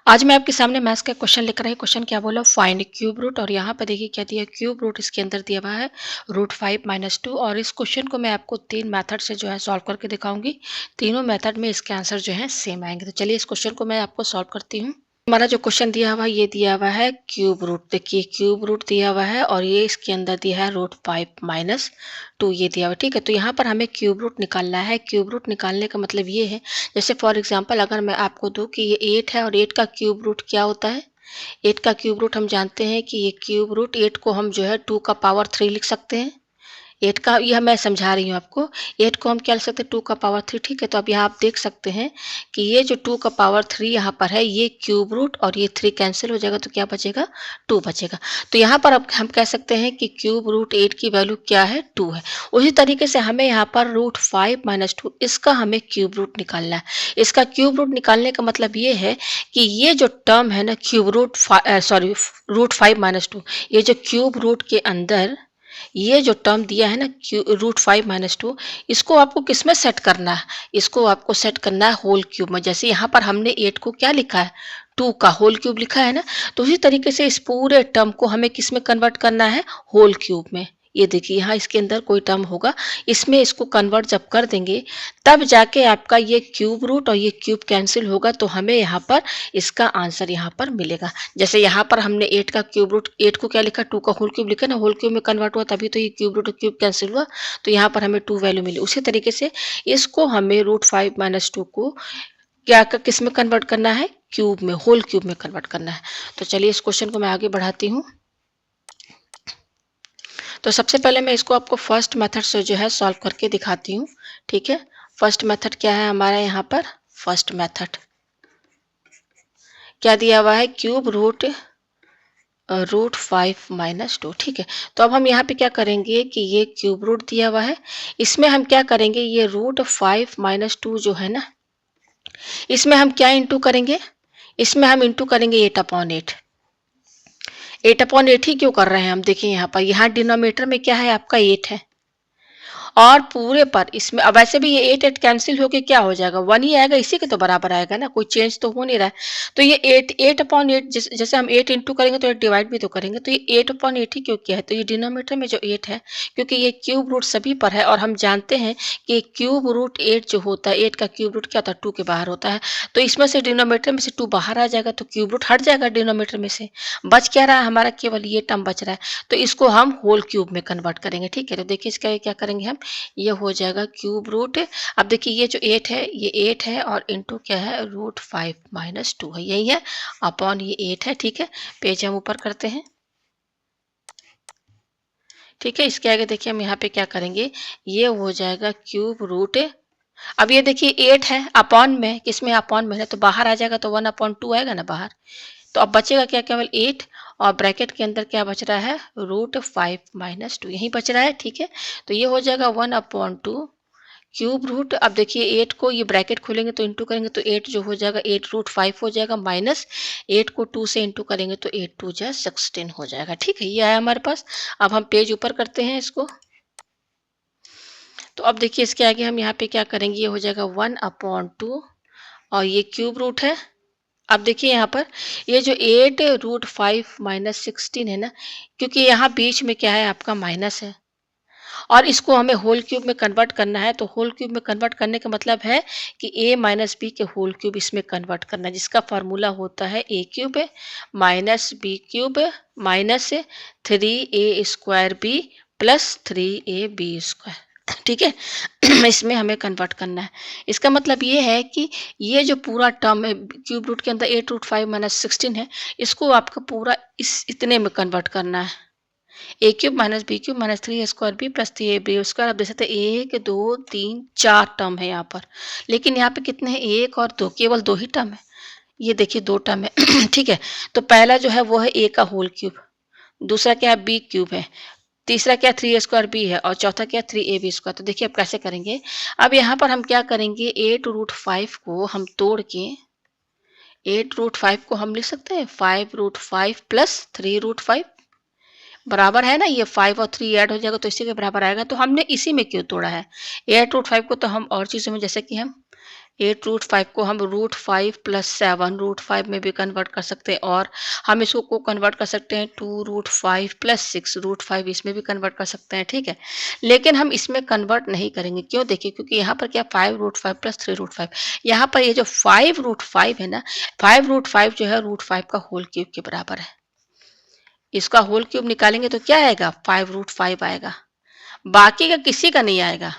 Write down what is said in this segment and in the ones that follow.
आज मैं आपके सामने मैथ्स का क्वेश्चन लेकर आई। क्वेश्चन क्या बोला, फाइंड क्यूब रूट। और यहाँ पर देखिए क्या दिया, क्यूब रूट इसके अंदर दिया हुआ है √5 - 2। और इस क्वेश्चन को मैं आपको 3 मेथड से जो है सॉल्व करके दिखाऊंगी। तीनों मेथड में इसके आंसर जो है सेम आएंगे। तो चलिए इस क्वेश्चन को मैं आपको सॉल्व करती हूँ। हमारा जो क्वेश्चन दिया हुआ है ये दिया हुआ है क्यूब रूट। देखिए क्यूब रूट दिया हुआ है और ये इसके अंदर दिया है √5 - 2 ये दिया हुआ है। ठीक है, तो यहाँ पर हमें क्यूब रूट निकालना है। क्यूब रूट निकालने का मतलब ये है, जैसे फॉर एग्जांपल अगर मैं आपको दूं कि ये 8 है और 8 का क्यूब रूट क्या होता है। 8 का क्यूब रूट हम जानते हैं कि ये क्यूब रूट 8 को हम जो है 2 का पावर 3 लिख सकते हैं। 8 का यह मैं समझा रही हूँ आपको। 8 को हम क्या लिख सकते हैं, 2 का पावर 3। ठीक है, तो अब यहाँ आप देख सकते हैं कि ये जो 2 का पावर 3 यहाँ पर है, ये क्यूब रूट और ये 3 कैंसिल हो जाएगा तो क्या बचेगा, 2 बचेगा। तो यहाँ पर अब हम कह सकते हैं कि क्यूब रूट 8 की वैल्यू क्या है, 2 है। उसी तरीके से हमें यहाँ पर √5 - 2 इसका हमें क्यूब रूट निकालना है। इसका क्यूब रूट निकालने का मतलब ये है कि ये जो टर्म है ना, क्यूब रूट √5 - 2, ये जो क्यूब रूट के अंदर ये जो टर्म दिया है ना √5 - 2, इसको आपको किस में सेट करना है, इसको आपको सेट करना है होल क्यूब में। जैसे यहाँ पर हमने 8 को क्या लिखा है, 2 का होल क्यूब लिखा है ना, तो उसी तरीके से इस पूरे टर्म को हमें किस में कन्वर्ट करना है, होल क्यूब में। ये देखिए यहाँ इसके अंदर कोई टर्म होगा, इसमें इसको कन्वर्ट जब कर देंगे तब जाके आपका ये क्यूब रूट और ये क्यूब कैंसिल होगा, तो हमें यहाँ पर इसका आंसर यहाँ पर मिलेगा। जैसे यहाँ पर हमने 8 का क्यूब रूट, 8 को क्या लिखा, 2 का होल क्यूब लिखा ना, होल क्यूब में कन्वर्ट हुआ तभी तो ये क्यूब रूट और क्यूब कैंसिल हुआ, तो यहाँ पर हमें 2 वैल्यू मिली। उसी तरीके से इसको हमें √5 - 2 को क्या किस में कन्वर्ट करना है, क्यूब में, होल क्यूब में कन्वर्ट करना है। तो चलिए इस क्वेश्चन को मैं आगे बढ़ाती हूँ। तो सबसे पहले मैं इसको आपको फर्स्ट मेथड से जो है सॉल्व करके दिखाती हूँ। ठीक है, फर्स्ट मेथड क्या है हमारा यहाँ पर, फर्स्ट मेथड क्या दिया हुआ है, क्यूब रूट √5 - 2। ठीक है, तो अब हम यहाँ पे क्या करेंगे कि ये क्यूब रूट दिया हुआ है, इसमें हम क्या करेंगे, ये √5 - 2 जो है ना, इसमें हम क्या इंटू करेंगे, इसमें हम इंटू करेंगे 8/8। 8/8 ही क्यों कर रहे हैं हम, देखिए यहाँ पर, यहाँ डिनोमिनेटर में क्या है आपका 8 है और पूरे पर इसमें, अब वैसे भी ये 8 कैंसिल होके क्या हो जाएगा, 1 ही आएगा, इसी के तो बराबर आएगा ना, कोई चेंज तो हो नहीं रहा है। तो ये 8/8 जैसे हम 8 इंटू करेंगे तो 8 डिवाइड भी तो करेंगे, तो ये 8/8 ही क्यों किया है, तो ये डिनोमिनेटर में जो 8 है, क्योंकि ये क्यूब रूट सभी पर है और हम जानते हैं कि क्यूब रूट 8 जो होता है, 8 का क्यूब रूट क्या होता है, 2 के बाहर होता है। तो इसमें से डिनोमिनेटर में से 2 बाहर आ जाएगा तो क्यूब रूट हट जाएगा डिनोमिनेटर में से, बच क्या रहा है हमारा, केवल ये टर्म बच रहा है। तो इसको हम होल क्यूब में कन्वर्ट करेंगे। ठीक है, तो देखिए इसका क्या करेंगे हम, ये हो जाएगा क्यूब रूट। अब देखिए ये जो 8 है, ये 8 है और इंटू क्या है, √5 - 2 है, यही है, अपॉन ये 8 है। ठीक है, पेज हम ऊपर करते हैं। ठीक है, इसके आगे देखिए हम यहाँ पे क्या करेंगे, ये हो जाएगा क्यूब रूट। अब ये देखिए 8 है अपॉन में, किसमें, अपॉन में है, तो बाहर आ जाएगा तो 1/2 आएगा ना बाहर। तो अब बचेगा क्या, केवल 8 और ब्रैकेट के अंदर क्या बच रहा है, √5 - 2 यही बच रहा है। ठीक है, तो ये हो जाएगा 1/2 क्यूब रूट। अब देखिए 8 को ये ब्रैकेट खोलेंगे तो इंटू करेंगे तो 8 जो हो जाएगा, 8√5 हो जाएगा, माइनस 8 को 2 से इंटू करेंगे तो 8 2 जा 16 हो जाएगा। ठीक है, ये आया हमारे पास। अब हम पेज ऊपर करते हैं इसको। तो अब देखिए इसके आगे हम यहाँ पे क्या करेंगे, ये हो जाएगा 1/2 और ये क्यूब रूट है। अब देखिए यहाँ पर ये जो 8√5 - 16 है ना, क्योंकि यहाँ बीच में क्या है आपका माइनस है और इसको हमें होल क्यूब में कन्वर्ट करना है, तो होल क्यूब में कन्वर्ट करने का मतलब है कि a माइनस बी के होल क्यूब इसमें कन्वर्ट करना है, जिसका फार्मूला होता है a cube minus b cube minus 3a² b plus 3ab²। ठीक है, इसमें हमें कन्वर्ट करना है। इसका मतलब ये है कि ये जो पूरा टर्म है क्यूब रूट के अंदर 8√5 - 16 है, इसको आपका पूरा इस इतने में कन्वर्ट करना है, a³ minus b³ minus 3a² b plus 3ab²। आप देख सकते हैं 1 2 3 4 टर्म है यहाँ पर, लेकिन यहाँ पे कितने हैं, 1 और 2, केवल 2 ही टर्म है। ये देखिए 2 टर्म है। ठीक है, तो पहला जो है वो है a का होल क्यूब, दूसरा क्या है b³ है, तीसरा क्या 3a² है और चौथा क्या 3ab²। तो देखिए अब कैसे करेंगे, अब यहाँ पर हम क्या करेंगे, 8√5 को हम तोड़ के, 8√5 को हम लिख सकते हैं 5√5 प्लस 3√5 बराबर है ना, ये 5 और 3 ऐड हो जाएगा तो इसी के बराबर आएगा। तो हमने इसी में क्यों तोड़ा है, 8√5 को तो हम और चीज़ों में, जैसे कि हम 8√5 को हम √5 + 7 √5 में भी कन्वर्ट कर सकते हैं, और हम इसको को कन्वर्ट कर सकते हैं 2√5 + 6 √5 इसमें भी कन्वर्ट कर सकते हैं, ठीक है। लेकिन हम इसमें कन्वर्ट नहीं करेंगे, क्यों? देखिए, क्योंकि यहाँ पर क्या 5√5 + 3√5, यहाँ पर ये जो 5√5 है ना, 5√5 जो है √5 का होल क्यूब के बराबर है। इसका होल क्यूब निकालेंगे तो क्या आएगा? 5√5 आएगा। बाकी का किसी का नहीं आएगा,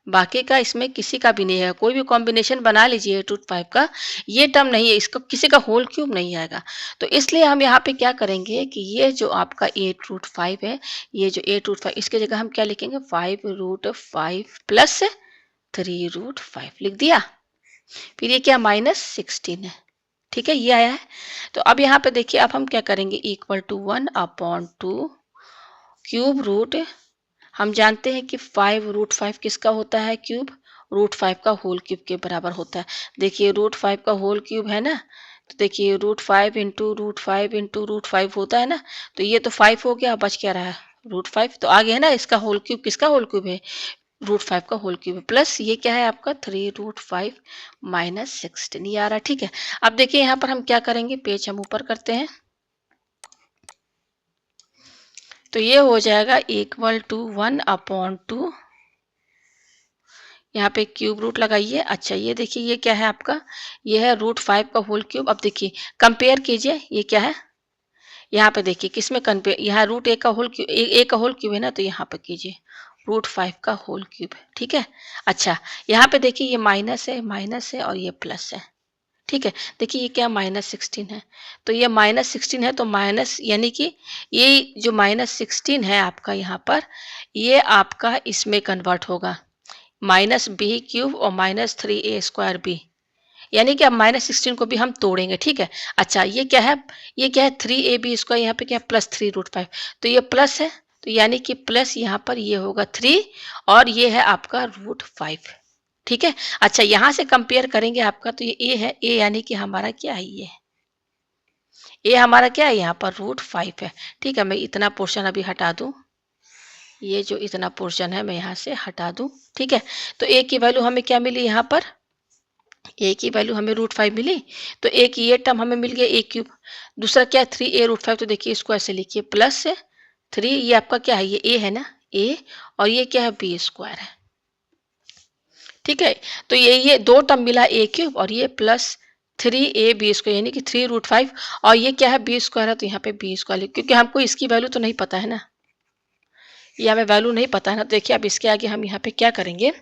बाकी का इसमें किसी का भी नहीं है। कोई भी कॉम्बिनेशन बना लीजिए 8√5 का, ये टर्म नहीं है, इसका किसी का होल क्यूब नहीं आएगा। तो इसलिए हम यहाँ पे क्या करेंगे कि ये जो आपका 8√5 है, ये जो 8√5 इसके जगह हम क्या लिखेंगे? 5√5 + 3√5 लिख दिया। फिर ये क्या? -16 है, ठीक है, ये आया है। तो अब यहाँ पे देखिए, अब हम क्या करेंगे? = 1/2 क्यूब रूट, हम जानते हैं कि 5√5 किसका होता है क्यूब? √5 का होल क्यूब के बराबर होता है। देखिए, √5 का होल क्यूब है ना, तो देखिए √5 × √5 × √5 होता है ना, तो ये तो 5 हो गया, बच क्या रहा है? √5। तो आगे है ना, इसका होल क्यूब किसका होल क्यूब है? √5 का होल क्यूब है, प्लस ये क्या है आपका? 3√5 - 16 ये आ रहा है, ठीक है। अब देखिए यहाँ पर हम क्या करेंगे? पेज हम ऊपर करते हैं, तो ये हो जाएगा = 1/2, यहाँ पे क्यूब रूट लगाइए। अच्छा, ये देखिए, ये क्या है आपका? ये है √5 का होल क्यूब। अब देखिए, कंपेयर कीजिए, ये क्या है? यहाँ पे देखिए, किसमें कंपेयर? यहाँ √a का होल क्यूब, a का होल क्यूब है ना, तो यहाँ पे कीजिए √5 का होल क्यूब है, ठीक है। अच्छा, यहाँ पे देखिए, ये माइनस है और ये प्लस है, ठीक है। देखिए, ये क्या? -16 है, तो ये -16 है, तो माइनस यानी कि ये जो -16 है आपका यहाँ पर, ये आपका इसमें कन्वर्ट होगा -b³ और -3a²b, यानी कि अब -16 को भी हम तोड़ेंगे, ठीक है। अच्छा, ये क्या है? ये क्या है? 3ab², यहाँ पे क्या? +3√5, तो ये प्लस है, तो यानी कि प्लस यहाँ पर ये होगा 3, और ये है आपका √5, ठीक है। अच्छा, यहाँ से कंपेयर करेंगे आपका, तो ये a है, a यानी कि हमारा क्या है? ये हमारा क्या है? यहाँ पर √5 है, ठीक है। मैं इतना पोर्शन अभी हटा दूँ, ये जो इतना पोर्शन है मैं यहाँ से हटा दूं, ठीक है। तो a की वैल्यू हमें क्या मिली? यहाँ पर a की वैल्यू हमें √5 मिली, तो a की ये टर्म हमें मिल गया a³। दूसरा क्या है? 3a√5, तो देखिए इसको ऐसे लिखिए +3, ये आपका क्या है? ये a है ना, a, और ये क्या है? b² है, ठीक है। तो ये दो टर्म मिला a³ और ये +3ab², यानी कि 3√5, और ये क्या है? b² है, तो यहाँ पे b², क्योंकि हमको इसकी वैल्यू तो नहीं पता है ना, ये हमें वैल्यू नहीं पता है ना। तो देखिए, अब इसके आगे हम यहाँ पे क्या करेंगे?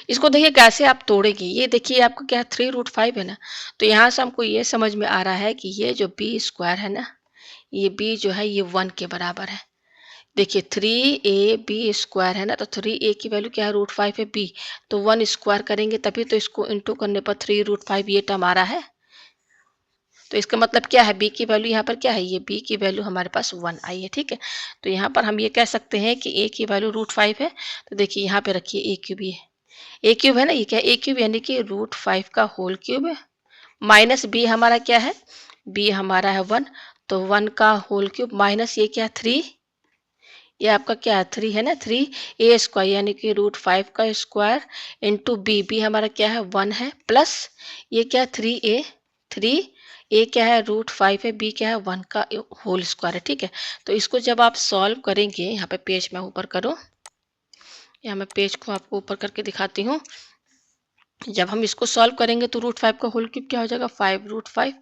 इसको देखिए कैसे आप तोड़ेंगे। ये देखिए, आपका क्या है? 3√5 है ना, तो यहाँ से हमको ये समझ में आ रहा है कि ये जो b² है ना, ये b जो है ये 1 के बराबर है। देखिए, 3ab² है ना, तो 3a की वैल्यू क्या है? √5 है, b, तो 1² करेंगे तभी तो इसको इंटू करने पर 3√5 ये टर्म आ रहा है। तो इसका मतलब क्या है? b की वैल्यू यहाँ पर क्या है? ये b की वैल्यू हमारे पास 1 आई है, ठीक है। तो यहाँ पर हम ये कह सकते हैं कि a की वैल्यू √5 है, तो देखिए यहाँ पे रखिए a³ है, a³ है ना, ये क्या है? a³ यानी कि √5 का होल क्यूब है, माइनस b हमारा क्या है? b हमारा है 1, तो 1 का होल क्यूब माइनस ये क्या है? 3, ये आपका क्या है? 3 है ना, 3a² यानी कि √5 का स्क्वायर इंटू b हमारा क्या है? 1 है, प्लस ये क्या है? 3a क्या है? √5 है, b क्या है? 1 का होल स्क्वायर है, ठीक है। तो इसको जब आप सॉल्व करेंगे, यहाँ पे पेज मैं ऊपर करूँ, या मैं पेज को आपको ऊपर करके दिखाती हूँ। जब हम इसको सॉल्व करेंगे तो √5 का होल क्यूब क्या हो जाएगा? 5√5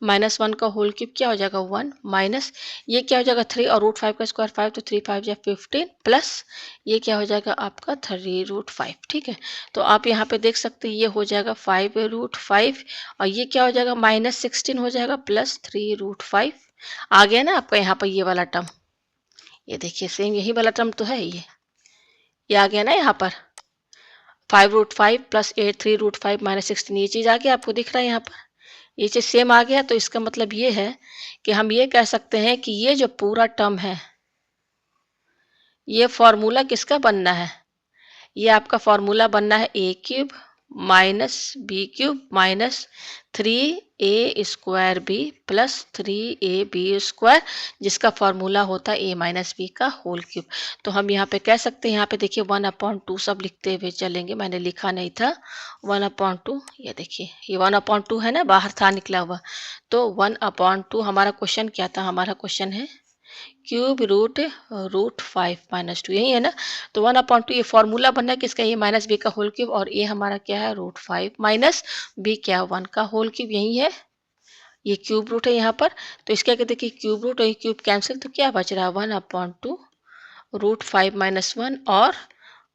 माइनस 1 का होल क्यूब क्या हो जाएगा? 1, माइनस ये क्या हो जाएगा? 3, और √5 का स्क्वायर 5, तो 3 5 या 15, प्लस ये क्या हो जाएगा आपका? 3√5, ठीक है। तो आप यहाँ पे देख सकते हैं, ये हो जाएगा 5√5, और ये क्या हो जाएगा? -16 हो जाएगा, प्लस 3√5 आ गया ना आपका यहाँ पर ये वाला टर्म। ये देखिए, सेम यही वाला टर्म तो है, ये आ गया ना यहाँ पर 5√5 + 8 3√5 - 16, ये चीज़ आ गया, आपको दिख रहा है यहाँ पर, ये चीज़ सेम आ गया। तो इसका मतलब ये है कि हम ये कह सकते हैं कि ये जो पूरा टर्म है, ये फॉर्मूला किसका बनना है? ये आपका फॉर्मूला बनना है a³ - b³ - 3 ए स्क्वायर बी प्लस 3ab², जिसका फॉर्मूला होता है a माइनस बी का होल क्यूब। तो हम यहाँ पे कह सकते हैं, यहाँ पे देखिए 1/2 सब लिखते हुए चलेंगे, मैंने लिखा नहीं था 1/2, ये देखिए ये 1/2 है ना, बाहर था निकला हुआ। तो 1/2 हमारा क्वेश्चन क्या था, हमारा क्वेश्चन है क्यूब रूट 5 - 2, यही है ना। तो 1/2 ये फॉर्मूला बनना है किसका, ए माइनस बी का होल क्यूब, और ए हमारा क्या है √5 माइनस बी क्या 1 का होल क्यूब, यही है। ये क्यूब रूट है यहाँ पर, तो इसके आगे देखिए क्यूब रूट और ये क्यूब कैंसिल, तो क्या बच रहा है 1/2 √5 - 1 और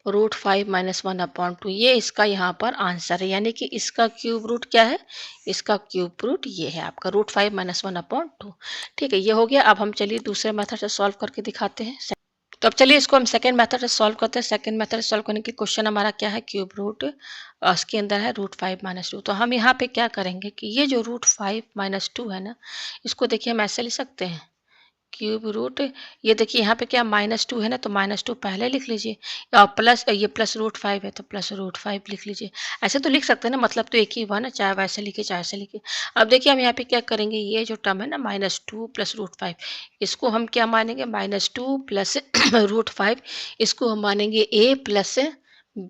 √5 - 1/2, ये इसका यहाँ पर आंसर है। यानी कि इसका क्यूब रूट क्या है, इसका क्यूब रूट ये है आपका √5 - 1/2। ठीक है, ये हो गया। अब हम चलिए दूसरे मेथड से सॉल्व करके दिखाते हैं। तो अब चलिए इसको हम सेकंड मेथड से सॉल्व करते हैं। सेकंड मेथड से सॉल्व करने के क्वेश्चन हमारा क्या है, क्यूब रूट उसके अंदर है √5 - 2। तो हम यहाँ पे क्या करेंगे कि ये जो √5 - 2 है ना, इसको देखिए हम ऐसे लिख सकते हैं क्यूब रूट, ये देखिए यहाँ पे क्या -2 है ना, तो -2 पहले लिख लीजिए, और प्लस ये प्लस √5 है तो प्लस √5 लिख लीजिए। ऐसे तो लिख सकते हैं ना, मतलब तो एक ही हुआ ना, चाहे वैसे लिखे चाहे ऐसे लिखे। अब देखिए हम यहाँ पे क्या करेंगे, ये जो टर्म है ना -2 प्लस √5, इसको हम क्या मानेंगे -2 प्लस √5, इसको हम मानेंगे a प्लस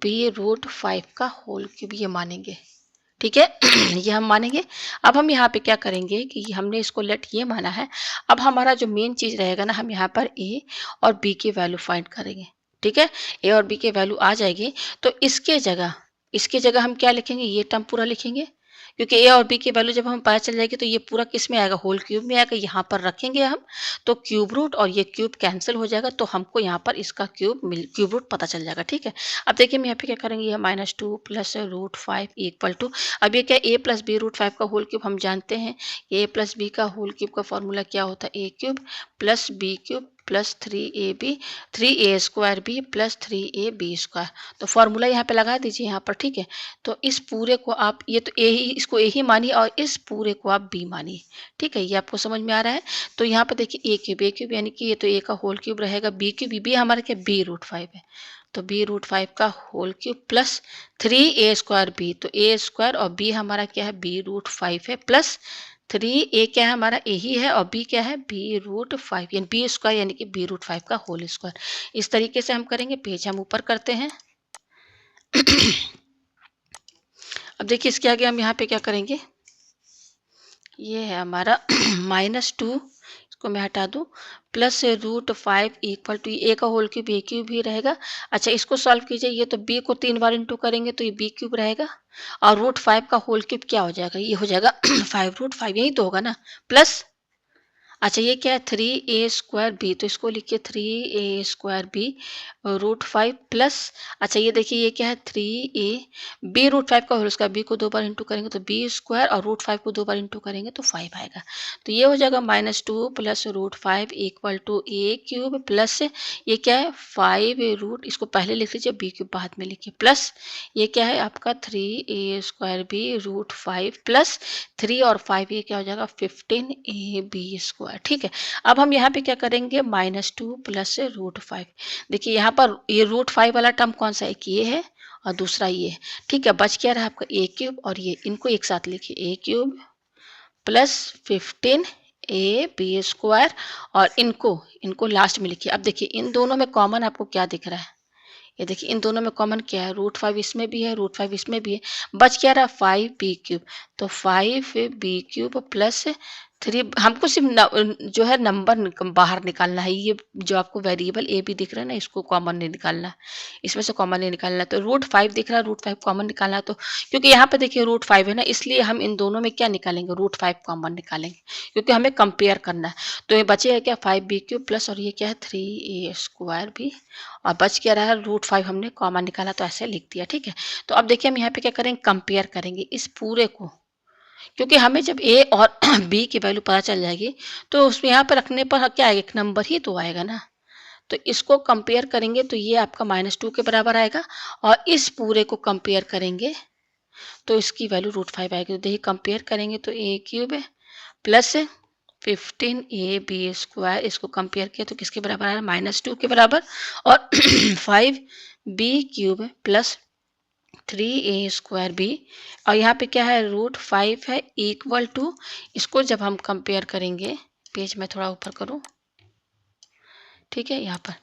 b √5 का होल क्यूब, ये मानेंगे। ठीक है ये हम मानेंगे। अब हम यहाँ पे क्या करेंगे कि हमने इसको लेट ये माना है। अब हमारा जो मेन चीज रहेगा ना, हम यहाँ पर ए और बी की वैल्यू फाइंड करेंगे। ठीक है, ए और बी की वैल्यू आ जाएगी, तो इसके जगह हम क्या लिखेंगे, ये टर्म पूरा लिखेंगे, क्योंकि ए और बी की वैल्यू जब हमें पता चल जाएगी तो ये पूरा किस में आएगा, होल क्यूब में आएगा। यहाँ पर रखेंगे हम, तो क्यूब रूट और ये क्यूब कैंसिल हो जाएगा, तो हमको यहाँ पर इसका क्यूब रूट पता चल जाएगा। ठीक है, अब देखिए हम यहाँ पे क्या करेंगे, ये -2 प्लस √5 इक्वल टू, अब ये क्या a प्लस बी √5 का होल क्यूब, हम जानते हैं a प्लस बी का होल क्यूब का फॉर्मूला क्या होता है, a³ plus b³ plus 3a² plus 3ab²। तो फॉर्मूला यहाँ पे लगा दीजिए यहाँ पर। ठीक है, तो इस पूरे को आप, ये तो ए ही, इसको ए ही मानिए और इस पूरे को आप बी मानिए। ठीक है, ये आपको समझ में आ रहा है। तो यहाँ पर देखिए a³ यानी कि ये तो a का होल क्यूब रहेगा, b³ b हमारा क्या b√5 है, तो b√5 का होल क्यूब प्लस 3a² तो a² और b हमारा क्या है b√5 है, प्लस 3a क्या है हमारा a ही है, और b क्या है b√5 यानी b² यानी कि b√5 का होल स्क्वायर। इस तरीके से हम करेंगे। पेज हम ऊपर करते हैं। अब देखिए इसके आगे हम यहाँ पे क्या करेंगे, ये है हमारा -2, इसको मैं हटा दूँ, प्लस √5 इक्वल टू ए का होल क्यूब a³ भी रहेगा। अच्छा इसको सॉल्व कीजिए, ये तो b को 3 बार इंटू करेंगे तो ये b³ रहेगा, और √5 का होल क्यूब क्या हो जाएगा, ये हो जाएगा 5√5, यही तो होगा ना, प्लस अच्छा ये क्या है 3a² तो इसको लिखिए 3a² √5 प्लस, अच्छा ये देखिए ये क्या है 3a b√5 का होल उसका b को 2 बार इंटू करेंगे तो b² और √5 को 2 बार इंटू करेंगे तो 5 आएगा। तो ये हो जाएगा -2 plus √5 equal to a³ plus ये क्या है 5 इसको पहले लिख लीजिए, b³ बाद में लिखिए, प्लस ये क्या है आपका 3a² √5 प्लस 3 और 5 ये क्या हो जाएगा 15ab²। ठीक है, अब हम यहाँ पे क्या करेंगे -2 प्लस √5, देखिए यहाँ पर ये √5 वाला टर्म कौन सा है, एक ये है और दूसरा ये है। ठीक है, बच क्या रहा आपका a³ और ये, इनको एक साथ लिखिए a³ प्लस 15ab² और इनको लास्ट में लिखिए। अब देखिए इन दोनों में कॉमन आपको क्या दिख रहा है, ये देखिए इन दोनों में कॉमन क्या है, √5 इसमें भी है √5 इसमें भी है, बच क्या रहा 5b³, तो 5b³ प्लस 3, हमको सिर्फ जो है नंबर बाहर निकालना है, ये जो आपको वेरिएबल a भी दिख रहा है ना, इसको कॉमन नहीं निकालना, इसमें से कॉमन नहीं निकालना। तो √5 दिख रहा है, √5 कॉमन निकालना, तो क्योंकि यहाँ पे देखिए √5 है ना, इसलिए हम इन दोनों में क्या निकालेंगे, √5 कॉमन निकालेंगे, क्योंकि हमें कंपेयर करना है। तो ये बचेगा क्या 5b³ प्लस, और ये क्या है 3a² भी, और बच क्या रहा है √5 हमने कॉमन निकाला तो ऐसे लिख दिया। ठीक है, तो अब देखिए हम यहाँ पे क्या करेंगे, कंपेयर करेंगे इस पूरे को, क्योंकि हमें जब a और b की वैल्यू पता चल जाएगी तो उसमें यहाँ पर रखने पर क्या आएगा, एक नंबर ही तो आएगा ना। तो इसको कंपेयर करेंगे तो ये आपका -2 के बराबर आएगा, और इस पूरे को कंपेयर करेंगे तो इसकी वैल्यू √5 आएगी। तो देखिए कंपेयर करेंगे तो a³ प्लस 15ab², इसको कंपेयर किया तो किसके बराबर आ रहा है -2 के बराबर, और 5b³ प्लस 3a² और यहाँ पे क्या है √5 है इक्वल टू, इसको जब हम कंपेयर करेंगे, पेज में थोड़ा ऊपर करूँ, ठीक है, यहाँ पर,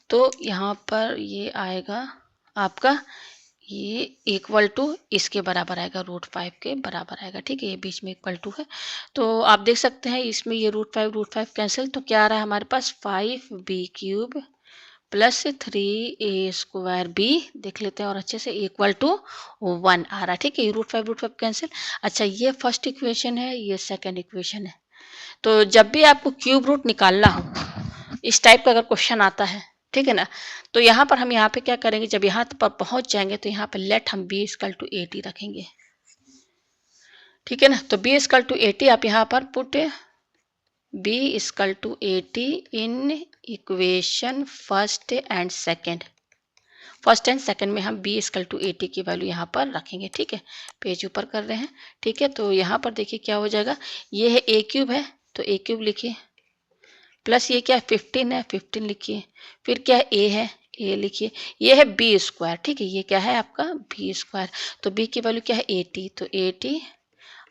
तो यहाँ पर ये आएगा आपका, ये इक्वल टू इसके बराबर आएगा, √5 के बराबर आएगा, ठीक है, ये बीच में इक्वल टू है। तो आप देख सकते हैं इसमें ये √5 कैंसिल, तो क्या आ रहा है हमारे पास 5b³ प्लस 3a²b, देख लेते हैं और अच्छे से, इक्वल टू 1 आ रहा है, ठीक है, ये √5 कैंसिल। अच्छा, ये फर्स्ट इक्वेशन है, ये सेकंड इक्वेशन है। तो जब भी आपको क्यूब रूट निकालना हो, इस टाइप का अगर क्वेश्चन आता है, ठीक है ना, तो यहाँ पर हम यहाँ पे क्या करेंगे, जब यहाँ पर पहुंच जाएंगे तो यहाँ पर लेट हम b = 80 रखेंगे, ठीक है ना। तो b = 80 आप यहाँ पर put b = 80 in equation first and second में हम b = 80 की वैल्यू यहाँ पर रखेंगे, ठीक है, पेज ऊपर कर रहे हैं, ठीक है। तो यहाँ पर देखिए क्या हो जाएगा, ये है a³ है तो a³ लिखिए, प्लस ये क्या है 15 है, 15 लिखिए, फिर क्या है a है, a लिखिए, ये है b², ठीक है, ये क्या है आपका b², तो b की वैल्यू क्या है 80, तो 80,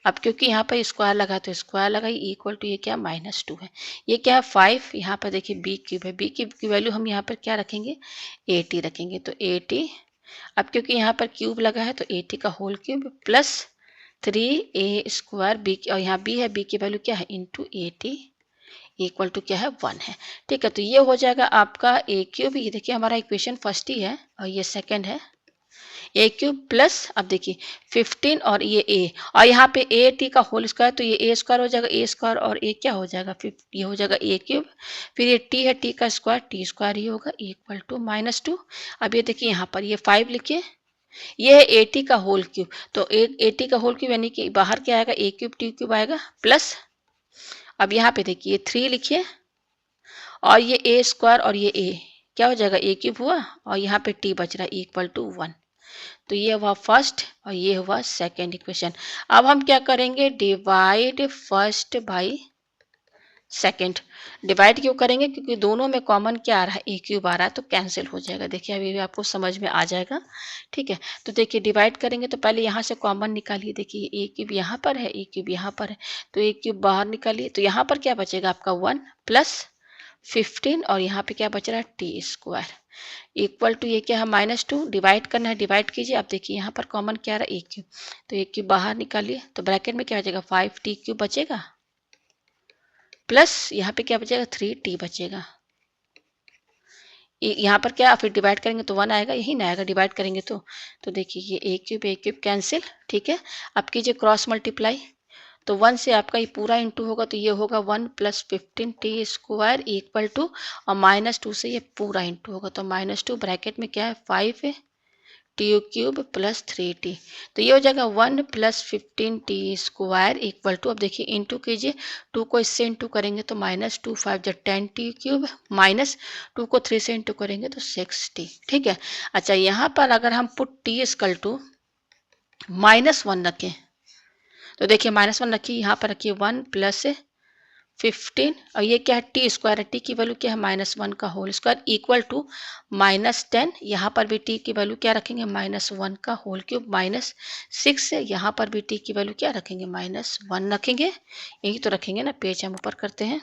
अब क्योंकि यहाँ पर स्क्वायर लगा तो स्क्वायर लगाई, इक्वल टू ये क्या -2 है, ये क्या है 5, यहाँ पर देखिए b³ है, b की वैल्यू हम यहाँ पर क्या रखेंगे 80 रखेंगे, तो 80, अब क्योंकि यहाँ पर क्यूब लगा है तो 80 का whole cube plus 3a² b, और यहाँ b है, b की वैल्यू क्या है इंटू 80 इक्वल टू क्या है 1 है, ठीक है। तो ये हो जाएगा आपका a³, ये देखिए हमारा इक्वेशन फर्स्ट ही है और ये सेकंड है, a³ प्लस, अब देखिए 15 और ये a, और यहाँ पे a t का होल स्क्वायर, तो ये a² हो जाएगा, a² और a क्या हो जाएगा, ये हो जाएगा a³, फिर ये t है, t का स्क्वायर t² ही होगा, इक्वल टू -2। अब ये देखिए यहाँ पर ये 5 लिखिए, ये है a t का होल क्यूब, तो a t का होल क्यूब यानी कि बाहर क्या आएगा a³ t³ आएगा, प्लस अब यहाँ पे देखिए 3 लिखिए, और ये a² और ये a क्या हो जाएगा a³ हुआ, और यहाँ पे t बच रहा है इक्वल टू 1। तो ये हुआ फर्स्ट और ये हुआ सेकंड इक्वेशन। अब हम क्या करेंगे, divide first by second. Divide क्यों करेंगे, क्योंकि दोनों में कॉमन क्या आ रहा है a³ आ रहा है, तो कैंसिल हो जाएगा, देखिए अभी भी आपको समझ में आ जाएगा, ठीक है। तो देखिए डिवाइड करेंगे तो पहले यहाँ से कॉमन निकालिए, देखिए a³ यहाँ पर है, a³ यहाँ पर है, तो a³ बाहर निकालिए, तो यहाँ पर क्या बचेगा आपका 1 प्लस 15 और यहाँ पे क्या बच रहा है t² इक्वल टू ये क्या है -2, डिवाइड करना है, डिवाइड कीजिए, आप देखिए यहाँ पर कॉमन क्या आ रहा है a³, तो a³ बाहर निकालिए, तो ब्रैकेट में क्या बचेगा 5t³ बचेगा, प्लस यहाँ पे क्या बचेगा 3t बचेगा, यहाँ पर क्या फिर डिवाइड करेंगे तो 1 आएगा, यही ना आएगा डिवाइड करेंगे तो देखिए ये a³ कैंसिल, ठीक है। अब कीजिए क्रॉस मल्टीप्लाई, तो 1 से आपका ये पूरा इंटू होगा, तो ये होगा 1 प्लस 15t² इक्वल टू, और -2 से ये पूरा इंटू होगा, तो -2 ब्रैकेट में क्या है 5t³ प्लस 3t, तो ये हो जाएगा 1 प्लस 15t² इक्वल टू, अब देखिए इंटू कीजिए, 2 को इससे इंटू करेंगे तो -2 5 जब 10t³ -2 को 3 से इंटू करेंगे तो 6t, ठीक है। अच्छा, यहाँ पर अगर हम पुट t = टू -1 रखें, तो देखिए -1 रखिए, यहाँ पर रखिए 1 प्लस 15 और ये क्या है t² है, t की वैल्यू क्या है -1 का होल स्क्वायर इक्वल टू -10, यहाँ पर भी t की वैल्यू क्या रखेंगे -1 का होल क्यूब -6 है, यहाँ पर भी t की वैल्यू क्या रखेंगे -1 रखेंगे, यही तो रखेंगे ना, पेज हम ऊपर करते हैं।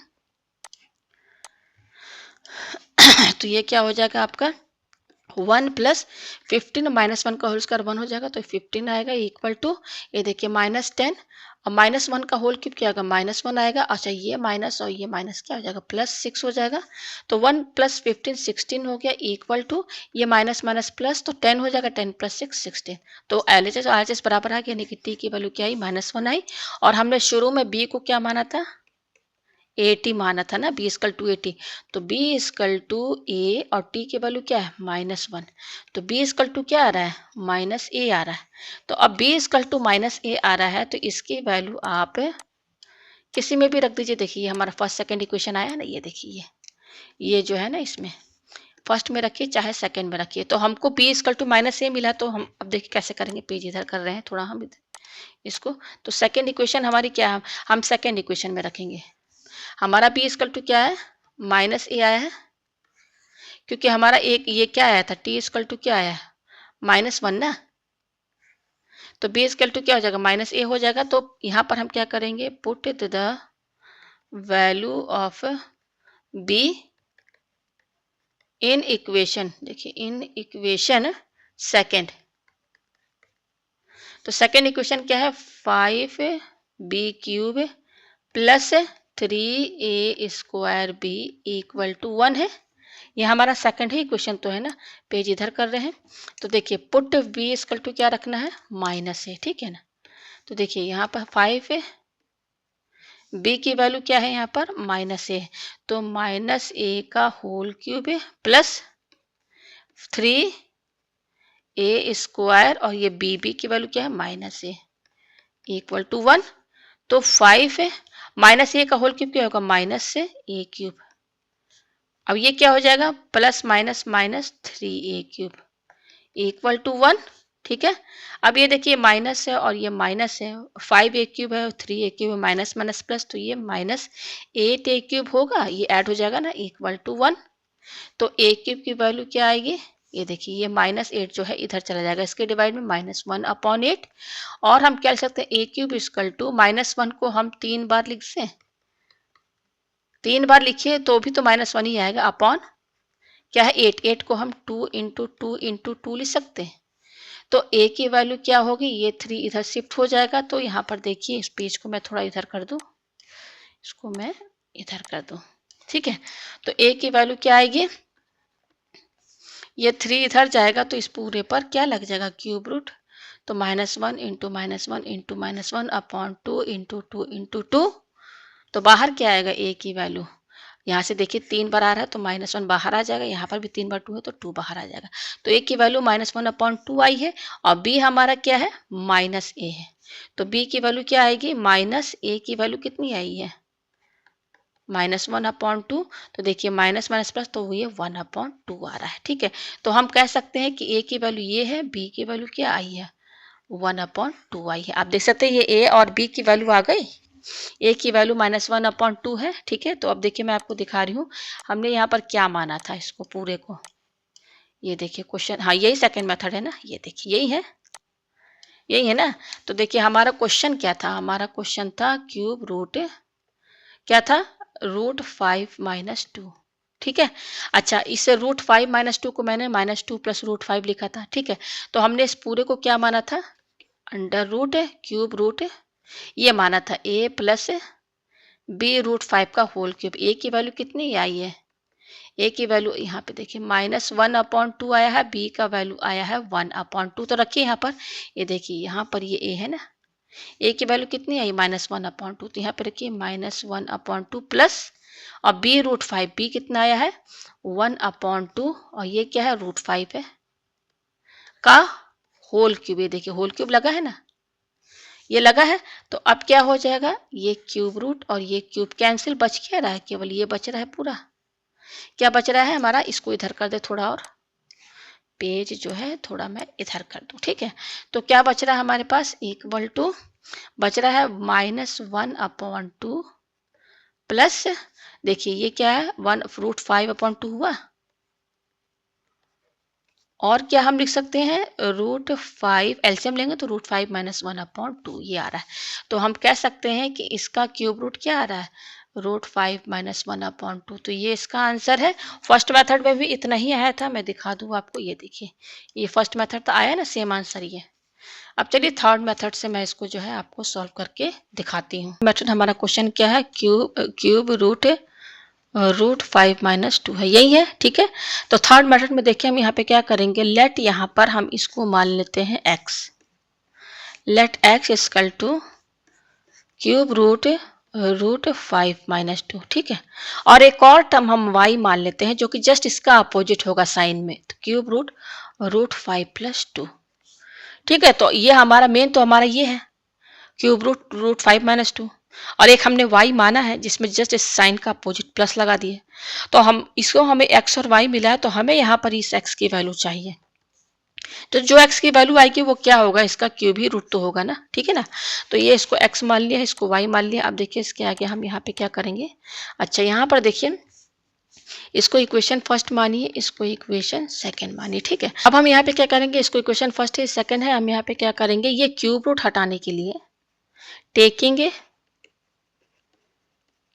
तो ये क्या हो जाएगा आपका 1 प्लस 15 -1 का होल स्क्वायर 1 हो जाएगा, तो 15 आएगा इक्वल टू, ये देखिए -10 और -1 का होल क्यूब क्या आएगा -1 आएगा, अच्छा ये माइनस और ये माइनस क्या हो जाएगा +6 हो जाएगा, तो 1 प्लस 15 16 हो गया इक्वल टू, ये माइनस माइनस प्लस तो 10 हो जाएगा, 10 प्लस 6 16, तो LHS बराबर आ गया, यानी कि t की वैल्यू क्या आई -1 आई, और हमने शुरू में b को क्या माना था 80 माना था ना, b = 80, तो b = a और t की वैल्यू क्या है -1, तो b = क्या आ रहा है -a आ रहा है, तो अब b = -a आ रहा है, तो इसकी वैल्यू आप किसी में भी रख दीजिए, देखिए हमारा फर्स्ट सेकंड इक्वेशन आया ना, ये देखिए ये जो है ना, इसमें फर्स्ट में रखिए चाहे सेकंड में रखिए, तो हमको b = -a मिला, तो हम अब देखिए कैसे करेंगे, पेज इधर कर रहे हैं थोड़ा हम इसको, तो सेकंड इक्वेशन हमारी क्या है, हम सेकंड इक्वेशन में रखेंगे, हमारा b = क्या है -a आया है, क्योंकि हमारा एक ये क्या आया था t = क्या आया -1 ना, तो b इक्वल टू क्या हो जाएगा, माइनस ए हो जाएगा। तो यहाँ पर हम क्या करेंगे, put the value of b in equation, देखिए इन इक्वेशन सेकेंड। तो सेकेंड इक्वेशन क्या है, 5b³ plus 3a² b equal to 1 है। ये हमारा सेकंड ही इक्वेशन तो है ना, पेज इधर कर रहे हैं। तो देखिए पुट b इक्वल टू क्या रखना है, माइनस ए, ठीक है ना। तो देखिए यहाँ पर 5 है, b की वैल्यू क्या है यहाँ पर, माइनस ए, तो माइनस ए का होल क्यूब है प्लस 3a² और ये b की वैल्यू क्या है, माइनस ए इक्वल टू 1। तो 5 है, माइनस ए का होल क्यूब क्या होगा, माइनस से a³। अब ये क्या हो जाएगा, plus minus minus 3a³ equal to 1, ठीक है। अब ये देखिए माइनस है और ये माइनस है, 5a³ है और 3a³ है, माइनस माइनस प्लस, तो ये माइनस 8a³ होगा, ये ऐड हो जाएगा ना, इक्वल टू 1। तो a³ की वैल्यू क्या आएगी, ये देखिए ये -8 जो है इधर चला जाएगा, इसके डिवाइड में -1/8। और हम क्या लिख सकते हैं, a³ इक्वल टू -1 को हम 3 बार लिख से, 3 बार लिखिए तो भी तो -1 ही आएगा, अपॉन क्या है 8 को हम 2 इंटू 2 इंटू 2 लिख सकते हैं। तो a की वैल्यू क्या होगी, ये 3 इधर शिफ्ट हो जाएगा। तो यहाँ पर देखिए इस पेज को मैं थोड़ा इधर कर दूं, इसको मैं इधर कर दूं, ठीक है। तो a की वैल्यू क्या आएगी, ये 3 इधर जाएगा तो इस पूरे पर क्या लग जाएगा, क्यूब रूट। तो -1 into -1 into -1 upon 2 into 2 into 2। तो बाहर क्या आएगा, a की वैल्यू, यहाँ से देखिए 3 बार आ रहा है तो -1 बाहर आ जाएगा, यहाँ पर भी 3 बार 2 है तो 2 बाहर आ जाएगा। तो a की वैल्यू -1/2 आई है और b हमारा क्या है, -a है। तो b की वैल्यू क्या आएगी, -a की वैल्यू कितनी आई है, -1/2। तो देखिए माइनस माइनस प्लस, तो ये 1/2 आ रहा है, ठीक है। तो हम कह सकते हैं कि a की वैल्यू ये है, b की वैल्यू क्या आई है, 1/2 आई है। आप देख सकते हैं ये a और b की वैल्यू आ गई, a की वैल्यू -1/2 है, ठीक है। तो अब देखिए मैं आपको दिखा रही हूँ हमने यहाँ पर क्या माना था, इसको पूरे को, ये देखिए क्वेश्चन, हाँ यही सेकंड मेथड है ना, ये देखिए यही है, यही है ना। तो देखिए हमारा क्वेश्चन क्या था, हमारा क्वेश्चन था क्यूब रूट क्या था, √5 - 2, ठीक है। अच्छा, इस √5 - 2 को मैंने -2 + √5 लिखा था, ठीक है। तो हमने इस पूरे को क्या माना था, अंडर रूट क्यूब रूट, ये माना था a प्लस b √5 का होल क्यूब। a की वैल्यू कितनी आई है, a की वैल्यू यहाँ पे देखिए -1/2 आया है, b का वैल्यू आया है 1/2। तो रखिए यहाँ पर, ये देखिए यहाँ पर ये a है ना, a की वैल्यू कितनी आई, -1/2। तो यहाँ पे रखिए -1/2 प्लस, और b √5, b कितना आया है 1/2, और ये क्या है √5 है का होल क्यूब। ये देखिए होल क्यूब लगा है ना, ये लगा है। तो अब क्या हो जाएगा, ये क्यूब रूट और ये क्यूब कैंसिल, बच क्या रहा है, केवल ये बच रहा है पूरा। क्या बच रहा है हमारा, इसको इधर कर दे थोड़ा, और पेज जो है थोड़ा मैं इधर कर दूं, ठीक है। तो क्या बच रहा है हमारे पास, इक्वल टू बच रहा है -1/2 प्लस, देखिए ये क्या है 1√5/2 हुआ, और क्या हम लिख सकते हैं, √5 एलसीएम लेंगे तो √5 - 1/2 ये आ रहा है। तो हम कह सकते हैं कि इसका क्यूब रूट क्या आ रहा है, √5 - 1/2। तो ये इसका आंसर है। फर्स्ट मेथड में भी इतना ही आया था, मैं दिखा दूँ आपको, ये देखिए ये फर्स्ट मेथड तो आया ना, सेम आंसर ये। अब चलिए थर्ड मेथड से मैं इसको जो है आपको सॉल्व करके दिखाती हूँ। मेथड हमारा क्वेश्चन क्या है, क्यूब रूट √5 - 2 है, यही है, ठीक है। तो थर्ड मेथड में देखिए हम यहाँ पे क्या करेंगे, लेट यहाँ पर हम इसको मान लेते हैं x, let x equal to cube root √5 - 2, ठीक है। और एक और टर्म हम y मान लेते हैं जो कि जस्ट इसका अपोजिट होगा साइन में, तो क्यूब रूट √5 + 2, ठीक है। तो ये हमारा मेन तो हमारा ये है क्यूब रूट √5 - 2, और एक हमने y माना है जिसमें जस्ट इस साइन का अपोजिट प्लस लगा दिए। तो हम इसको, हमें x और y मिला है, तो हमें यहाँ पर इस x की वैल्यू चाहिए। तो जो x की वैल्यू आएगी वो क्या होगा, इसका क्यूब ही रूट तो होगा ना, ठीक है ना। तो ये इसको x मान लिया, इसको y मान लिया। अब देखिए इसके आगे हम यहाँ पे क्या करेंगे, अच्छा यहाँ पर देखिए इसको इक्वेशन फर्स्ट मानिए, इसको इक्वेशन सेकंड मानिए, ठीक है। अब हम यहाँ पे क्या करेंगे, इसको इक्वेशन फर्स्ट है, सेकंड है, हम यहाँ पे क्या करेंगे, ये क्यूब रूट हटाने के लिए taking a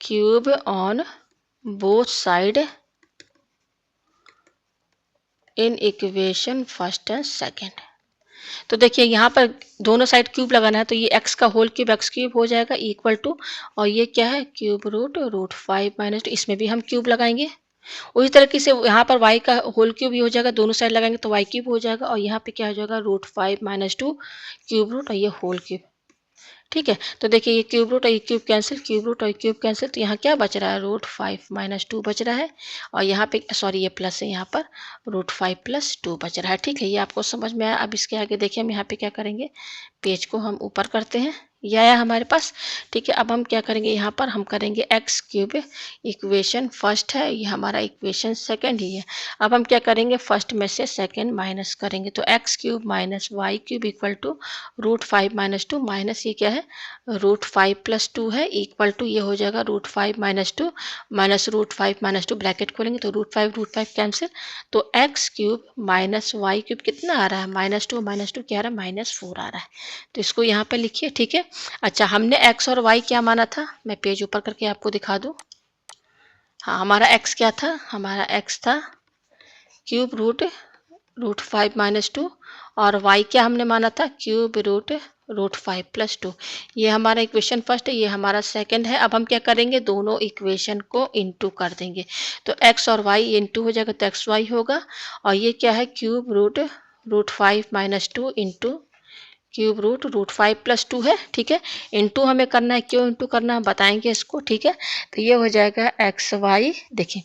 cube on both side in equation first and second. तो देखिए यहाँ पर दोनों साइड क्यूब लगाना है, तो ये x का होल क्यूब एक्स क्यूब हो जाएगा इक्वल टू, और ये क्या है क्यूब रूट 5 माइनस 2, इसमें भी हम क्यूब लगाएंगे। उसी तरीके से यहाँ पर y का होल क्यूब भी हो जाएगा, दोनों साइड लगाएंगे तो y क्यूब हो जाएगा, और यहाँ पे क्या हो जाएगा √5 - 2 क्यूब रूट और ये होल क्यूब, ठीक है। तो देखिए ये क्यूब रूट और ये क्यूब कैंसिल, क्यूब रूट और क्यूब कैंसिल, तो यहाँ क्या बच रहा है √5 - 2 बच रहा है, और यहाँ पे सॉरी ये प्लस है, यहाँ पर √5 + 2 बच रहा है, ठीक है। ये आपको समझ में आया। अब इसके आगे देखिए हम यहाँ पे क्या करेंगे, पेज को हम ऊपर करते हैं, ये आया हमारे पास, ठीक है। अब हम क्या करेंगे, यहाँ पर हम करेंगे एक्स क्यूब, इक्वेशन फर्स्ट है, ये हमारा इक्वेशन सेकंड ही है। अब हम क्या करेंगे, फर्स्ट में से सेकंड माइनस करेंगे, तो x cube minus y cube equal to √5 - 2 minus ये क्या है √5 + 2 है इक्वल टू, ये हो जाएगा √5 - 2 माइनस √5 - 2 ब्रैकेट खोलेंगे तो √5 कैंसिल, तो x cube minus y cube कितना आ रहा है -2 क्या आ रहा है -4 आ रहा है। तो इसको यहाँ पे लिखिए, ठीक है। अच्छा, हमने x और y क्या माना था, मैं पेज ऊपर करके आपको दिखा दूं। हाँ, हमारा x क्या था, हमारा x था क्यूब √5 - 2, और y क्या हमने माना था क्यूब √5 + 2। ये हमारा इक्वेशन फर्स्ट है, ये हमारा सेकंड है। अब हम क्या करेंगे, दोनों इक्वेशन को इनटू कर देंगे, तो x और y इनटू हो जाएगा तो xy होगा, और ये क्या है क्यूब √5 - 2 इंटू क्यूब √5 + 2 है, ठीक है। इंटू हमें करना है, क्यों इंटू करना है बताएंगे इसको, ठीक है। तो ये हो जाएगा एक्स वाई, देखिए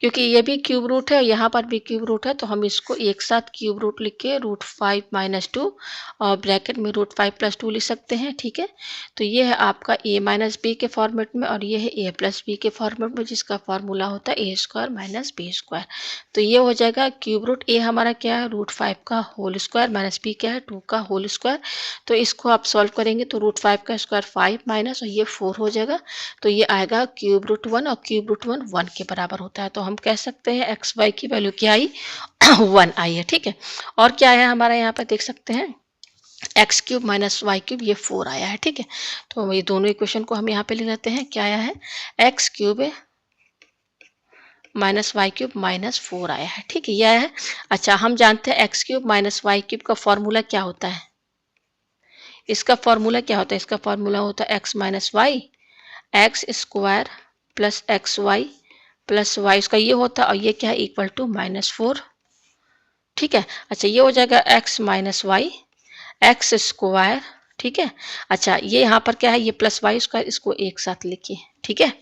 क्योंकि ये भी क्यूब रूट है, यहाँ पर भी क्यूब रूट है, तो हम इसको एक साथ क्यूब रूट लिख के √5 - 2 और ब्रैकेट में √5 + 2 लिख सकते हैं, ठीक है। तो ये है आपका a - b के फॉर्मेट में, और ये है a + b के फॉर्मेट में, जिसका फॉर्मूला होता है a² - b²। तो ये हो जाएगा क्यूब रूट a हमारा क्या है √5 का होल स्क्वायर माइनस b क्या है 2 का होल स्क्वायर। तो इसको आप सॉल्व करेंगे तो √5 का स्क्वायर 5 माइनस और ये 4 हो जाएगा, तो ये आएगा क्यूब रूट 1, और क्यूब रूट 1 1 के बराबर होता है। तो हम कह सकते हैं एक्स वाई की वैल्यू क्या आई 1 आई है, ठीक है। और क्या है हमारा यहाँ पर देख सकते हैं x cube minus y cube, ये 4 आया है, ठीक है। तो ये दोनों इक्वेशन को हम यहाँ पे ले लेते हैं, क्या आया है x cube minus y cube -4 आया है, ठीक है, ये आया है। अच्छा, हम जानते हैं x cube minus y cube का फॉर्मूला क्या होता है, इसका फॉर्मूला क्या होता है, इसका फॉर्मूला होता है x minus y x² + xy + y, इसका ये होता है, और ये क्या है इक्वल टू -4, ठीक है। अच्छा, ये हो जाएगा x माइनस वाई x², ठीक है। अच्छा, ये यहाँ पर क्या है, ये +y², इसको एक साथ लिखिए, ठीक है।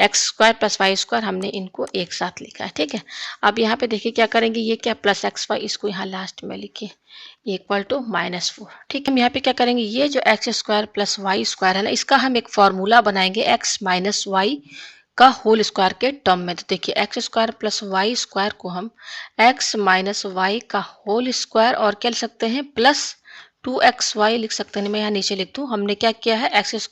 x² + y² हमने इनको एक साथ लिखा है, ठीक है। अब यहाँ पे देखिए क्या करेंगे, ये क्या +xy, इसको यहाँ लास्ट में लिखिए इक्वल टू -4, ठीक है। हम यहाँ पे क्या करेंगे, ये जो x² + y² है ना, इसका हम एक फॉर्मूला बनाएंगे x माइनस वाई का होल स्क्वायर के टर्म में। तो देखिए x² + y² को हम x माइनस वाई का होल स्क्वायर और क्या लिख सकते हैं +2xy लिख सकते हैं। मैं यहाँ नीचे लिख दूँ, हमने क्या किया है x²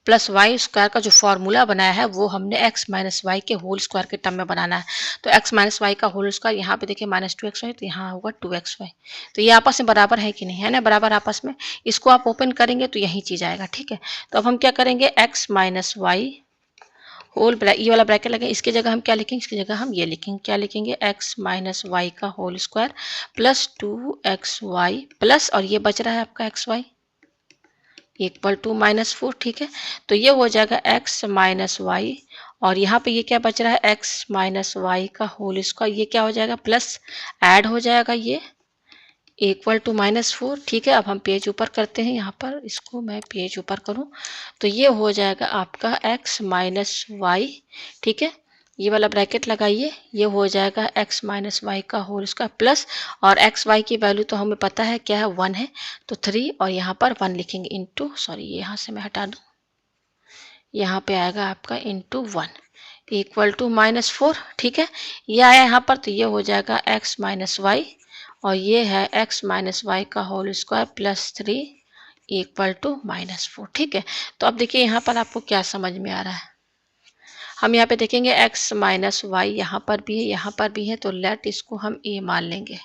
+ y² का जो फॉर्मूला बनाया है वो हमने x माइनस वाई के होल स्क्वायर के टर्म में बनाना है। तो x माइनस वाई का होल स्क्वायर, यहाँ पे देखिए -2xy, तो यहाँ होगा 2xy। तो ये आपस में बराबर है कि नहीं, है ना बराबर आपस में। इसको आप ओपन करेंगे तो यही चीज़ आएगा, ठीक है। तो अब हम क्या करेंगे, x माइनस वाई होल ये वाला ब्रैकेट लगे, इसकी जगह हम क्या लिखेंगे, इसकी जगह हम ये लिखेंगे, क्या लिखेंगे x माइनस वाई का होल स्क्वायर +2xy प्लस, और ये बच रहा है आपका xy इक्वल टू -4, ठीक है। तो ये हो जाएगा x माइनस वाई, और यहाँ पे ये क्या बच रहा है x माइनस वाई का होल स्क्वायर, ये क्या हो जाएगा प्लस ऐड हो जाएगा ये इक्वल टू -4, ठीक है। अब हम पेज ऊपर करते हैं, यहाँ पर इसको मैं पेज ऊपर करूँ तो ये हो जाएगा आपका x माइनस वाई, ठीक है। ये वाला ब्रैकेट लगाइए, ये हो जाएगा x माइनस वाई का होल स्क्वायर प्लस, और x y की वैल्यू तो हमें पता है क्या है 1 है, तो 3, और यहाँ पर 1 लिखेंगे इंटू, सॉरी यहाँ से मैं हटा दूँ, यहाँ पे आएगा आपका इंटू 1 इक्वल टू -4, ठीक है। ये आया यहाँ पर, तो ये हो जाएगा x माइनस वाई, और ये है x माइनस वाई का होल स्क्वायर +3 इक्वल टू -4, ठीक है। तो अब देखिए यहाँ पर आपको क्या समझ में आ रहा है, हम यहाँ पे देखेंगे x माइनस वाई यहाँ पर भी है, यहाँ पर भी है, तो लेट इसको हम a मान लेंगे।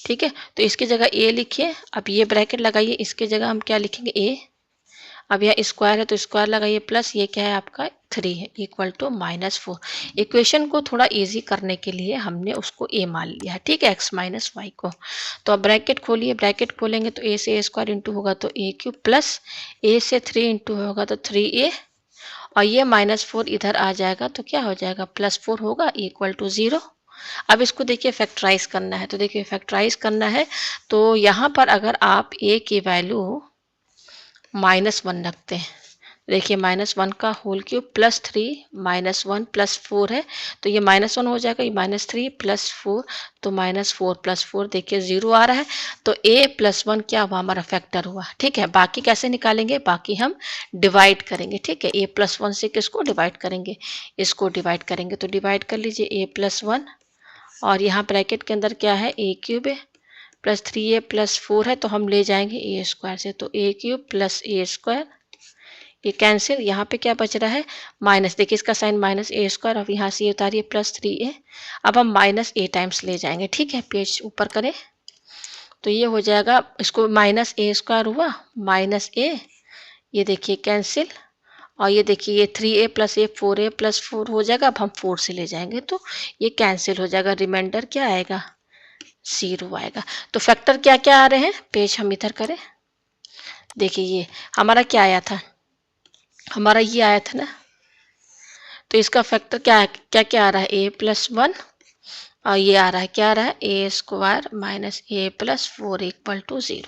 ठीक है, तो इसकी जगह a लिखिए। अब ये ब्रैकेट लगाइए, इसकी जगह हम क्या लिखेंगे a। अब यह स्क्वायर है तो स्क्वायर लगाइए, प्लस ये क्या है आपका 3 है इक्वल टू -4। इक्वेशन को थोड़ा इजी करने के लिए हमने उसको a मान लिया है। ठीक है, x माइनस वाई को। तो अब ब्रैकेट खोलिए, ब्रैकेट खोलेंगे तो a से a स्क्वायर इंटू होगा तो a क्यूब, प्लस a से 3 इंटू होगा तो 3a, और ये -4 इधर आ जाएगा तो क्या हो जाएगा, +4 होगा इक्वल टू 0। अब इसको देखिए फैक्टराइज करना है, तो देखिए फैक्टराइज करना है तो यहाँ पर अगर आप a की वैल्यू -1 रखते हैं, देखिए -1 का होल क्यूब +3 -1 +4 है, तो ये -1 हो जाएगा, ये -3 +4, तो -4 +4 देखिए 0 आ रहा है, तो a +1 क्या हुआ, हमारा फैक्टर हुआ। ठीक है, बाकी कैसे निकालेंगे, बाकी हम डिवाइड करेंगे। ठीक है, a +1 से किसको डिवाइड करेंगे, इसको डिवाइड करेंगे, तो डिवाइड कर लीजिए a +1, और यहाँ ब्रैकेट के अंदर क्या है, a क्यूब है प्लस 3a + 4 है, तो हम ले जाएंगे a स्क्वायर से, तो a cube plus a square, ये कैंसिल, यहाँ पे क्या बच रहा है माइनस, देखिए इसका साइन -a स्क्वायर, अब यहाँ से ये उतारिए +3a, अब हम -a टाइम्स ले जाएंगे। ठीक है, पेज ऊपर करें तो ये हो जाएगा, इसको -a स्क्वायर हुआ -a, ये देखिए कैंसिल, और ये देखिए ये 3a + a 4a + 4 हो जाएगा, अब हम 4 से ले जाएंगे तो ये कैंसिल हो जाएगा, रिमाइंडर क्या आएगा, 0 आएगा। तो फैक्टर क्या क्या आ रहे हैं, पेज हम इधर करें, देखिए ये हमारा क्या आया था, हमारा ये आया था ना, तो इसका फैक्टर क्या क्या क्या आ रहा है, a +1, और ये आ रहा है, क्या आ रहा है, a square -a + 4 equal to 0।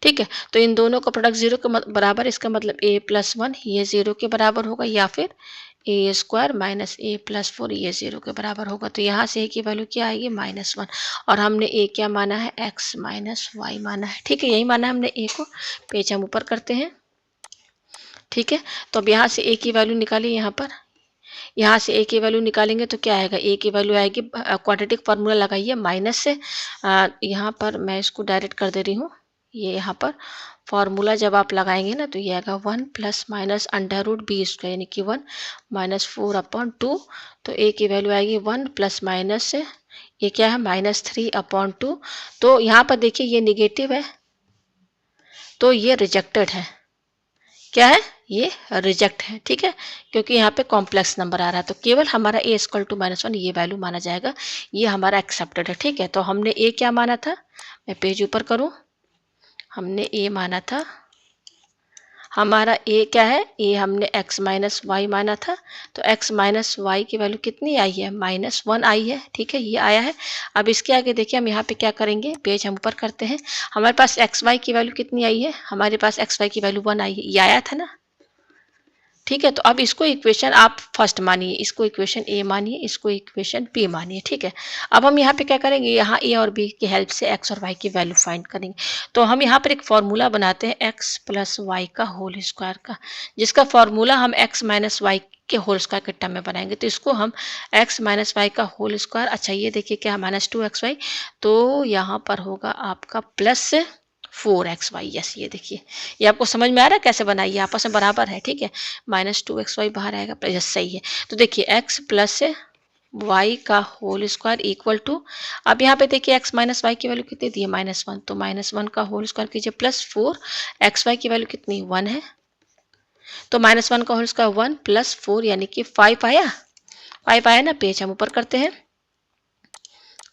ठीक है, तो इन दोनों का प्रोडक्ट 0 के बराबर, इसका मतलब a +1 ये 0 के बराबर होगा, या फिर a स्क्वायर -a + 4 ये 0 के बराबर होगा। तो यहाँ से a की वैल्यू क्या आएगी, -1, और हमने a क्या माना है, x माइनस वाई माना है। ठीक है, यही माना है हमने a को। पेज हम ऊपर करते हैं। ठीक है, तो अब यहाँ से a की वैल्यू निकालिए, यहाँ पर यहाँ से a की वैल्यू निकालेंगे तो क्या आएगा, a की वैल्यू आएगी, क्वाड्रेटिक फार्मूला लगाइए माइनस से, यहाँ पर मैं इसको डायरेक्ट कर दे रही हूँ, ये यहाँ पर फार्मूला जब आप लगाएंगे ना तो ये आएगा 1 ± √b², यानी कि 1 -4/2, तो a की वैल्यू आएगी 1 ± से ये क्या है -3/2, तो यहाँ पर देखिए ये निगेटिव है तो ये रिजेक्टेड है, क्या है, ये रिजेक्ट है। ठीक है, क्योंकि यहाँ पे कॉम्प्लेक्स नंबर आ रहा है, तो केवल हमारा a = -1 ये वैल्यू माना जाएगा, ये हमारा एक्सेप्टेड है। ठीक है, तो हमने a क्या माना था, मैं पेज ऊपर करूँ, हमने a माना था, हमारा a क्या है, a हमने x माइनस वाई माना था, तो x माइनस वाई की वैल्यू कितनी आई है, -1 आई है। ठीक है, ये आया है। अब इसके आगे देखिए हम यहाँ पे क्या करेंगे, पेज हम ऊपर करते हैं, हमारे पास एक्स वाई की वैल्यू कितनी आई है, हमारे पास एक्स वाई की वैल्यू 1 आई है, ये आया था ना। ठीक है, तो अब इसको इक्वेशन आप फर्स्ट मानिए, इसको इक्वेशन ए मानिए, इसको इक्वेशन बी मानिए। ठीक है, अब हम यहाँ पे क्या करेंगे, यहाँ ए और बी की हेल्प से एक्स और वाई की वैल्यू फाइंड करेंगे। तो हम यहाँ पर एक फॉर्मूला बनाते हैं एक्स प्लस वाई का होल स्क्वायर का, जिसका फॉर्मूला हम एक्स माइनस वाई के होल स्क्वायर के टर्म में बनाएंगे। तो इसको हम एक्स माइनस वाई का होल स्क्वायर, अच्छा ये देखिए क्या -2xy, तो यहाँ पर होगा आपका +4xy। यस, ये देखिए, ये आपको समझ में आ रहा है कैसे बनाइए, आपस में बराबर है। ठीक है, -2xy बाहर आएगा, प्लस सही है। तो देखिए x प्लस y का होल स्क्वायर इक्वल टू, अब यहाँ पे देखिए x माइनस वाई की वैल्यू कितनी दी है, -1, तो -1 का होल स्क्वायर कीजिए, +4xy की वैल्यू कितनी 1 है, तो -1 का होल स्क्वायर 1 + 4 यानी कि 5 आया, 5 आया ना। पेज हम ऊपर करते हैं,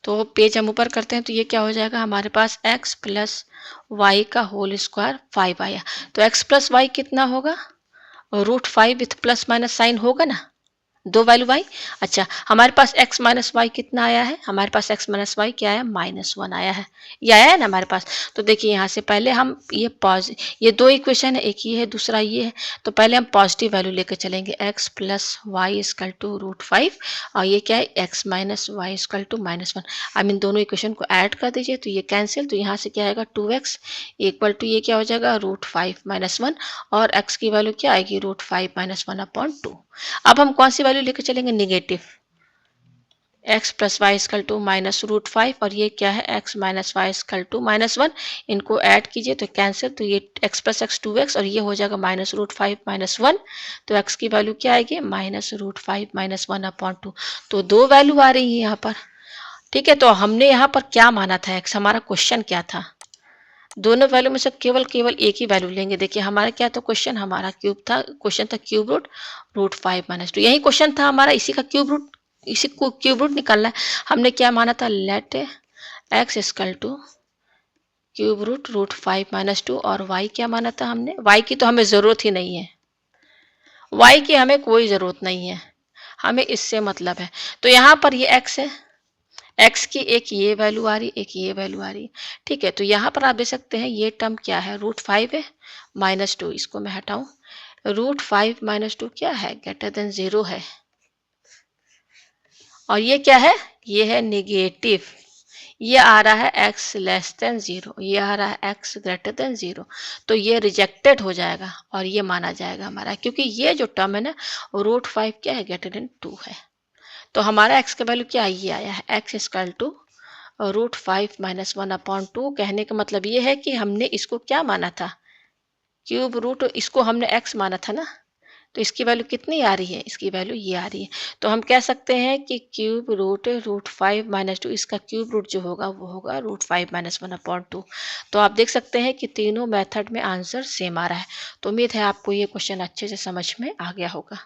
तो पेज हम ऊपर करते हैं, तो ये क्या हो जाएगा, हमारे पास x प्लस वाई का होल स्क्वायर 5 आया। तो x प्लस वाई कितना होगा, √5 विथ प्लस माइनस साइन होगा ना, दो वैल्यू वाई। अच्छा, हमारे पास x माइनस वाई कितना आया है, हमारे पास x माइनस वाई क्या है, -1 आया है, ये आया है ना हमारे पास। तो देखिए यहाँ से पहले हम ये दो इक्वेशन है, एक ये है दूसरा ये है, तो पहले हम पॉजिटिव वैल्यू लेकर चलेंगे, x plus y equal to √5, और ये क्या है, x minus y equal to -1। अब इन दोनों इक्वेशन को ऐड कर दीजिए, तो ये कैंसिल, तो यहाँ से क्या आएगा 2x इक्वल टू ये क्या हो जाएगा √5 - 1, और x की वैल्यू क्या आएगी √5 - 1/2। अब हम कौन सी वैल्यू लेकर चलेंगे, negative, x plus y equal to minus root 5 और ये क्या है x minus y equal to -1। इनको ऐड कीजिए तो कैंसिल, तो ये एक्स प्लस एक्स 2x और ये हो जाएगा माइनस रूट 5 -1। तो एक्स की वैल्यू क्या आएगी माइनस रूट 5 -1/2। तो दो वैल्यू आ रही है यहाँ पर। ठीक है, तो हमने यहाँ पर क्या माना था एक्स, हमारा क्वेश्चन क्या था, दोनों वैल्यू में से केवल एक ही वैल्यू लेंगे। देखिए हमारा क्या था क्वेश्चन, हमारा क्यूब था, क्वेश्चन था क्यूब रूट रूट 5 - 2, यही क्वेश्चन था हमारा, इसी का क्यूब रूट, इसी को क्यूब रूट निकालना है। हमने क्या माना था, let x equal to cube root root 5 - 2 और वाई क्या माना था हमने, वाई की तो हमें ज़रूरत ही नहीं है, वाई की हमें कोई ज़रूरत नहीं है, हमें इससे मतलब है। तो यहाँ पर ये एक्स है, एक्स की एक ये वैल्यू आ रही, एक ये वैल्यू आ रही। ठीक है, तो यहाँ पर आप देख सकते हैं ये टर्म क्या है, रूट 5 है -2, इसको मैं हटाऊं, रूट 5 -2 क्या है, ग्रेटर देन 0 है। और ये क्या है, ये है निगेटिव, ये आ रहा है x लेस देन 0, ये आ रहा है x ग्रेटर देन 0। तो ये रिजेक्टेड हो जाएगा और ये माना जाएगा हमारा, क्योंकि ये जो टर्म है ना रूट 5 क्या है, ग्रेटर देन 2 है। तो हमारा x का वैल्यू क्या ये आया है, x इजकल टू रूट 5 -1/2। कहने का मतलब ये है कि हमने इसको क्या माना था, क्यूब रूट, इसको हमने x माना था ना, तो इसकी वैल्यू कितनी आ रही है, इसकी वैल्यू ये आ रही है। तो हम कह सकते हैं कि क्यूब रूट रूट 5 -2, इसका क्यूब रूट जो होगा वो होगा रूट 5 -1/2। तो आप देख सकते हैं कि तीनों मेथड में आंसर सेम आ रहा है। तो उम्मीद है आपको ये क्वेश्चन अच्छे से समझ में आ गया होगा।